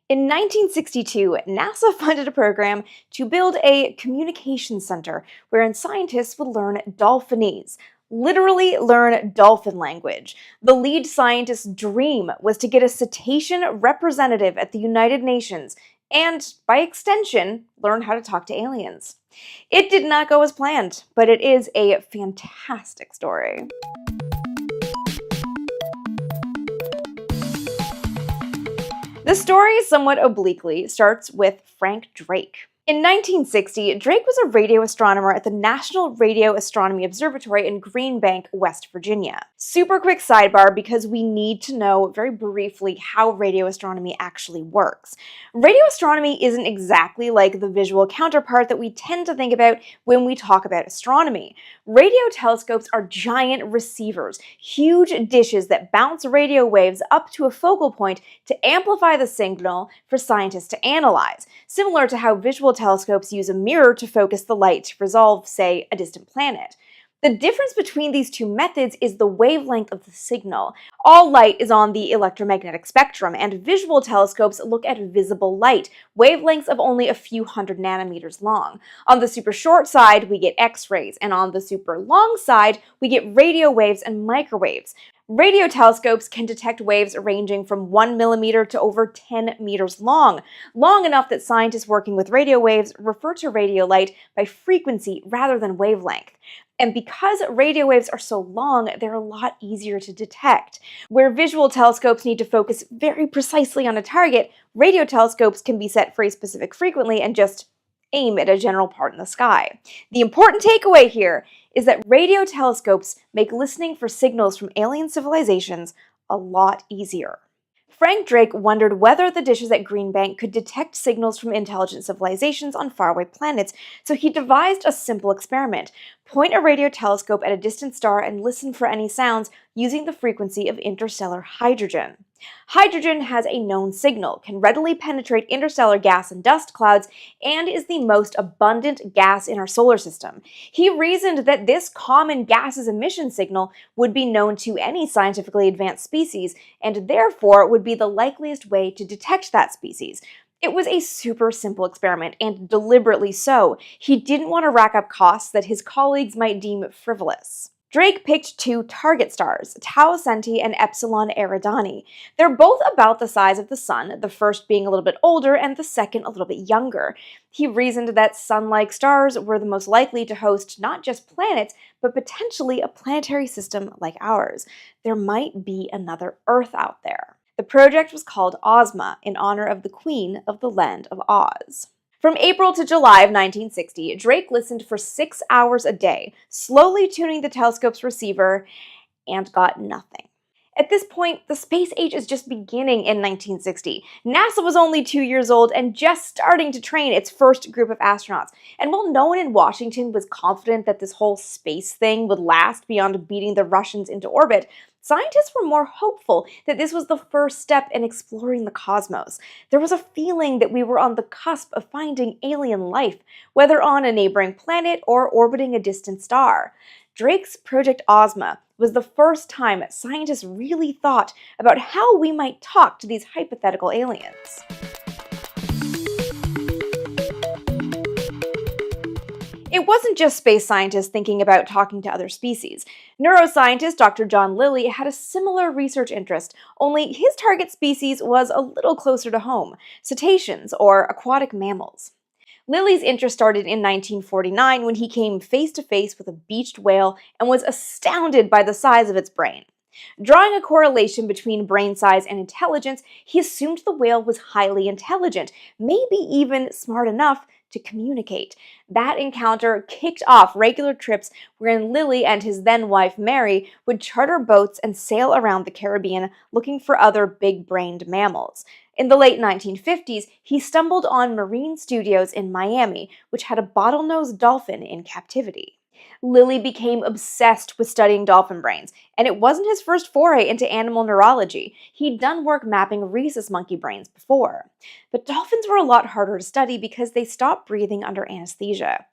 In 1962, NASA funded a program to build a communication center wherein scientists would learn Dolphinese, literally learn dolphin language. The lead scientist's dream was to get a cetacean representative at the United Nations and, by extension, learn how to talk to aliens. It did not go as planned, but it is a fantastic story. The story, somewhat obliquely, starts with Frank Drake. In 1960, Drake was a radio astronomer at the National Radio Astronomy Observatory in Green Bank, West Virginia. Super quick sidebar because we need to know very briefly how radio astronomy actually works. Radio astronomy isn't exactly like the visual counterpart that we tend to think about when we talk about astronomy. Radio telescopes are giant receivers, huge dishes that bounce radio waves up to a focal point to amplify the signal for scientists to analyze, similar to how visual telescopes use a mirror to focus the light to resolve, say, a distant planet. The difference between these two methods is the wavelength of the signal. All light is on the electromagnetic spectrum, and visual telescopes look at visible light, wavelengths of only a few hundred nanometers long. On the super short side, we get X-rays, and on the super long side, we get radio waves and microwaves. Radio telescopes can detect waves ranging from 1 millimeter to over 10 meters long enough that scientists working with radio waves refer to radio light by frequency rather than wavelength. And because radio waves are so long, they're a lot easier to detect. Where visual telescopes need to focus very precisely on a target, radio telescopes can be set for a specific frequency and just aim at a general part in the sky. The important takeaway here is that radio telescopes make listening for signals from alien civilizations a lot easier. Frank Drake wondered whether the dishes at Green Bank could detect signals from intelligent civilizations on faraway planets, so he devised a simple experiment. Point a radio telescope at a distant star and listen for any sounds using the frequency of interstellar hydrogen. Hydrogen has a known signal, can readily penetrate interstellar gas and dust clouds, and is the most abundant gas in our solar system. He reasoned that this common gas's emission signal would be known to any scientifically advanced species, and therefore would be the likeliest way to detect that species. It was a super simple experiment, and deliberately so. He didn't want to rack up costs that his colleagues might deem frivolous. Drake picked two target stars, Tau Ceti and Epsilon Eridani. They're both about the size of the Sun, the first being a little bit older and the second a little bit younger. He reasoned that Sun-like stars were the most likely to host not just planets, but potentially a planetary system like ours. There might be another Earth out there. The project was called Ozma, in honor of the Queen of the Land of Oz. From April to July of 1960, Drake listened for 6 hours a day, slowly tuning the telescope's receiver, and got nothing. At this point, the space age is just beginning in 1960. NASA was only 2 years old and just starting to train its first group of astronauts. And while no one in Washington was confident that this whole space thing would last beyond beating the Russians into orbit, scientists were more hopeful that this was the first step in exploring the cosmos. There was a feeling that we were on the cusp of finding alien life, whether on a neighboring planet or orbiting a distant star. Drake's Project Ozma was the first time scientists really thought about how we might talk to these hypothetical aliens. It wasn't just space scientists thinking about talking to other species. Neuroscientist Dr. John Lilly had a similar research interest, only his target species was a little closer to home: cetaceans, or aquatic mammals. Lilly's interest started in 1949 when he came face to face with a beached whale and was astounded by the size of its brain. Drawing a correlation between brain size and intelligence, he assumed the whale was highly intelligent, maybe even smart enough to communicate. That encounter kicked off regular trips wherein Lilly and his then-wife Mary would charter boats and sail around the Caribbean looking for other big-brained mammals. In the late 1950s, he stumbled on Marine Studios in Miami, which had a bottlenose dolphin in captivity. Lilly became obsessed with studying dolphin brains, and it wasn't his first foray into animal neurology. He'd done work mapping rhesus monkey brains before. But dolphins were a lot harder to study because they stop breathing under anesthesia.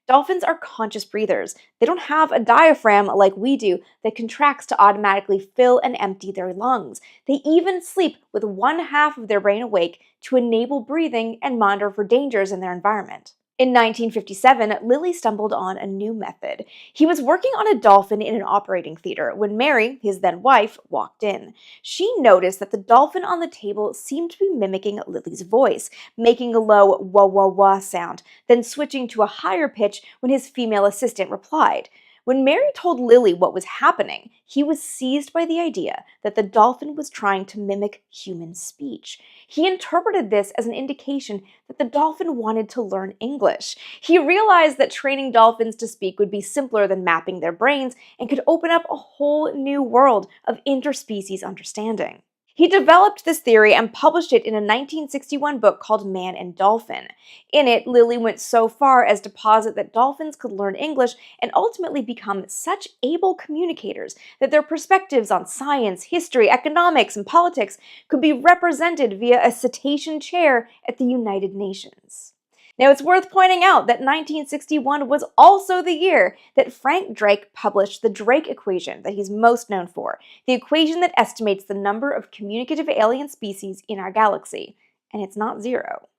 Dolphins are conscious breathers. They don't have a diaphragm like we do that contracts to automatically fill and empty their lungs. They even sleep with one half of their brain awake to enable breathing and monitor for dangers in their environment. In 1957, Lilly stumbled on a new method. He was working on a dolphin in an operating theater when Mary, his then wife, walked in. She noticed that the dolphin on the table seemed to be mimicking Lilly's voice, making a low wah wah wah sound, then switching to a higher pitch when his female assistant replied. When Mary told Lilly what was happening, he was seized by the idea that the dolphin was trying to mimic human speech. He interpreted this as an indication that the dolphin wanted to learn English. He realized that training dolphins to speak would be simpler than mapping their brains and could open up a whole new world of interspecies understanding. He developed this theory and published it in a 1961 book called Man and Dolphin. In it, Lilly went so far as to posit that dolphins could learn English and ultimately become such able communicators that their perspectives on science, history, economics, and politics could be represented via a cetacean chair at the United Nations. Now, it's worth pointing out that 1961 was also the year that Frank Drake published the Drake equation that he's most known for, the equation that estimates the number of communicative alien species in our galaxy, and it's not zero.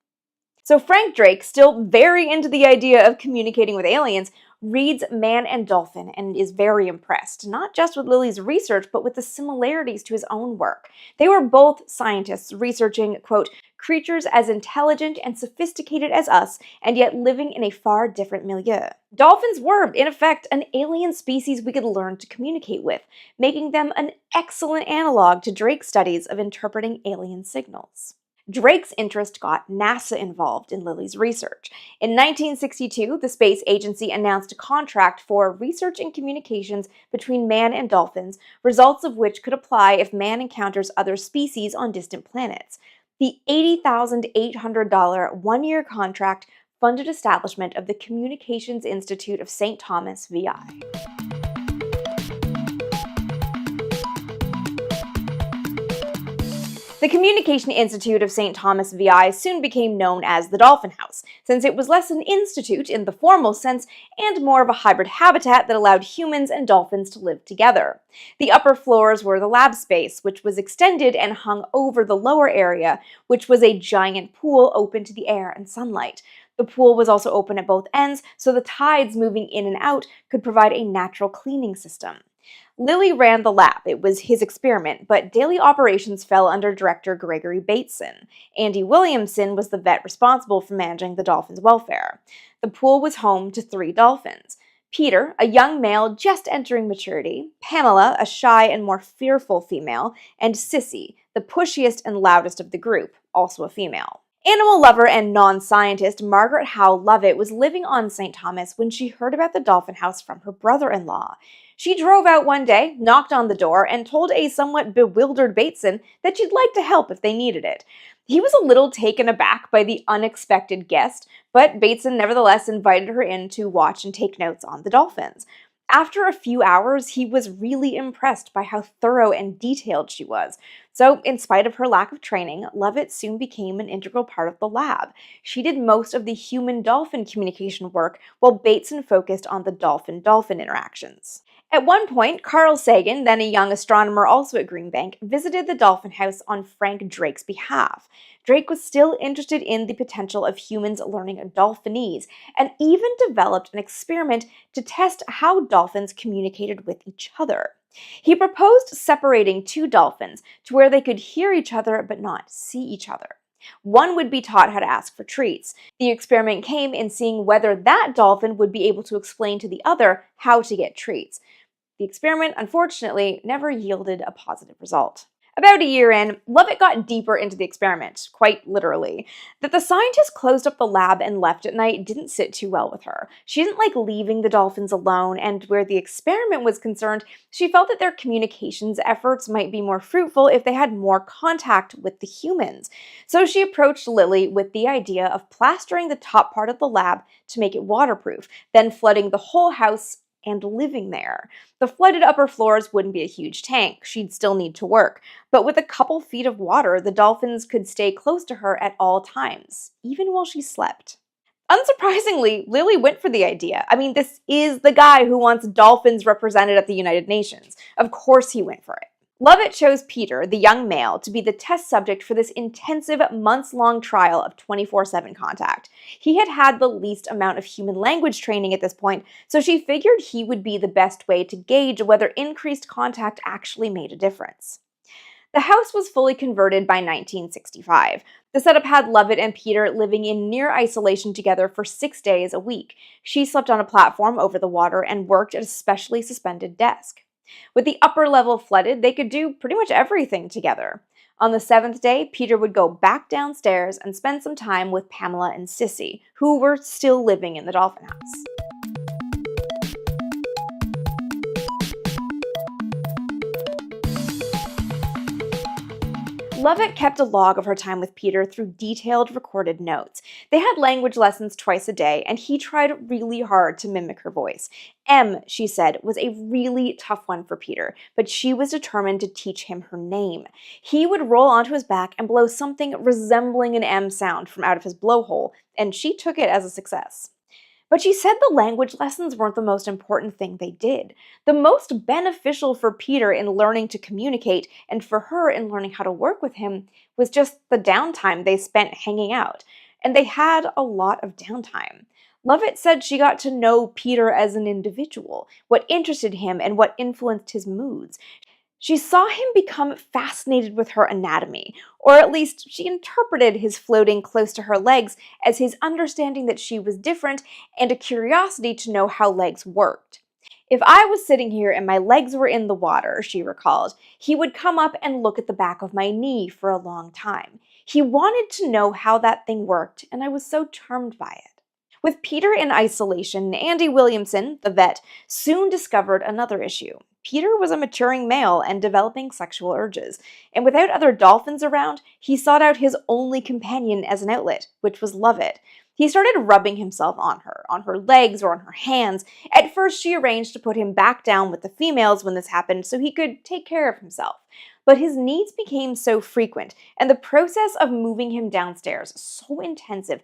So Frank Drake, still very into the idea of communicating with aliens, reads Man and Dolphin and is very impressed, not just with Lilly's research, but with the similarities to his own work. They were both scientists researching, quote, creatures as intelligent and sophisticated as us, and yet living in a far different milieu. Dolphins were, in effect, an alien species we could learn to communicate with, making them an excellent analog to Drake's studies of interpreting alien signals. Drake's interest got NASA involved in Lilly's research. In 1962, the space agency announced a contract for research and communications between man and dolphins, results of which could apply if man encounters other species on distant planets. The $80,800 one-year contract funded establishment of the Communications Institute of St. Thomas, VI. The Communication Institute of St. Thomas VI soon became known as the Dolphin House, since it was less an institute in the formal sense and more of a hybrid habitat that allowed humans and dolphins to live together. The upper floors were the lab space, which was extended and hung over the lower area, which was a giant pool open to the air and sunlight. The pool was also open at both ends, so the tides moving in and out could provide a natural cleaning system. Lilly ran the lab. It was his experiment, but daily operations fell under director Gregory Bateson. Andy Williamson was the vet responsible for managing the dolphins' welfare. The pool was home to 3 dolphins: Peter, a young male just entering maturity; Pamela, a shy and more fearful female; and Sissy, the pushiest and loudest of the group, also a female. Animal lover and non-scientist Margaret Howe Lovett was living on St. Thomas when she heard about the Dolphin House from her brother-in-law. She drove out one day, knocked on the door, and told a somewhat bewildered Bateson that she'd like to help if they needed it. He was a little taken aback by the unexpected guest, but Bateson nevertheless invited her in to watch and take notes on the dolphins. After a few hours, he was really impressed by how thorough and detailed she was. So, in spite of her lack of training, Lovett soon became an integral part of the lab. She did most of the human-dolphin communication work, while Bateson focused on the dolphin-dolphin interactions. At one point, Carl Sagan, then a young astronomer also at Green Bank, visited the Dolphin House on Frank Drake's behalf. Drake was still interested in the potential of humans learning Dolphinese, and even developed an experiment to test how dolphins communicated with each other. He proposed separating 2 dolphins to where they could hear each other but not see each other. One would be taught how to ask for treats. The experiment came in seeing whether that dolphin would be able to explain to the other how to get treats. The experiment, unfortunately, never yielded a positive result. About a year in, Lovett got deeper into the experiment, quite literally. That the scientist closed up the lab and left at night didn't sit too well with her. She didn't like leaving the dolphins alone, and where the experiment was concerned, she felt that their communications efforts might be more fruitful if they had more contact with the humans. So she approached Lilly with the idea of plastering the top part of the lab to make it waterproof, then flooding the whole house and living there. The flooded upper floors wouldn't be a huge tank. She'd still need to work. But with a couple feet of water, the dolphins could stay close to her at all times, even while she slept. Unsurprisingly, Lily went for the idea. I mean, this is the guy who wants dolphins represented at the United Nations. Of course he went for it. Lovett chose Peter, the young male, to be the test subject for this intensive months-long trial of 24/7 contact. He had had the least amount of human language training at this point, so she figured he would be the best way to gauge whether increased contact actually made a difference. The house was fully converted by 1965. The setup had Lovett and Peter living in near isolation together for 6 days a week. She slept on a platform over the water and worked at a specially suspended desk. With the upper level flooded, they could do pretty much everything together. On the 7th day, Peter would go back downstairs and spend some time with Pamela and Sissy, who were still living in the dolphin house. Lovett kept a log of her time with Peter through detailed recorded notes. They had language lessons twice a day, and he tried really hard to mimic her voice. M, she said, was a really tough one for Peter, but she was determined to teach him her name. He would roll onto his back and blow something resembling an M sound from out of his blowhole, and she took it as a success. But she said the language lessons weren't the most important thing they did. The most beneficial for Peter in learning to communicate and for her in learning how to work with him was just the downtime they spent hanging out. And they had a lot of downtime. Lovett said she got to know Peter as an individual, what interested him and what influenced his moods. She saw him become fascinated with her anatomy, or at least she interpreted his floating close to her legs as his understanding that she was different and a curiosity to know how legs worked. If I was sitting here and my legs were in the water, she recalled, he would come up and look at the back of my knee for a long time. He wanted to know how that thing worked, and I was so charmed by it. With Peter in isolation, Andy Williamson, the vet, soon discovered another issue. Peter was a maturing male and developing sexual urges, and without other dolphins around, he sought out his only companion as an outlet, which was Lovett. He started rubbing himself on her legs or on her hands. At first, she arranged to put him back down with the females when this happened so he could take care of himself. But his needs became so frequent, and the process of moving him downstairs so intensive,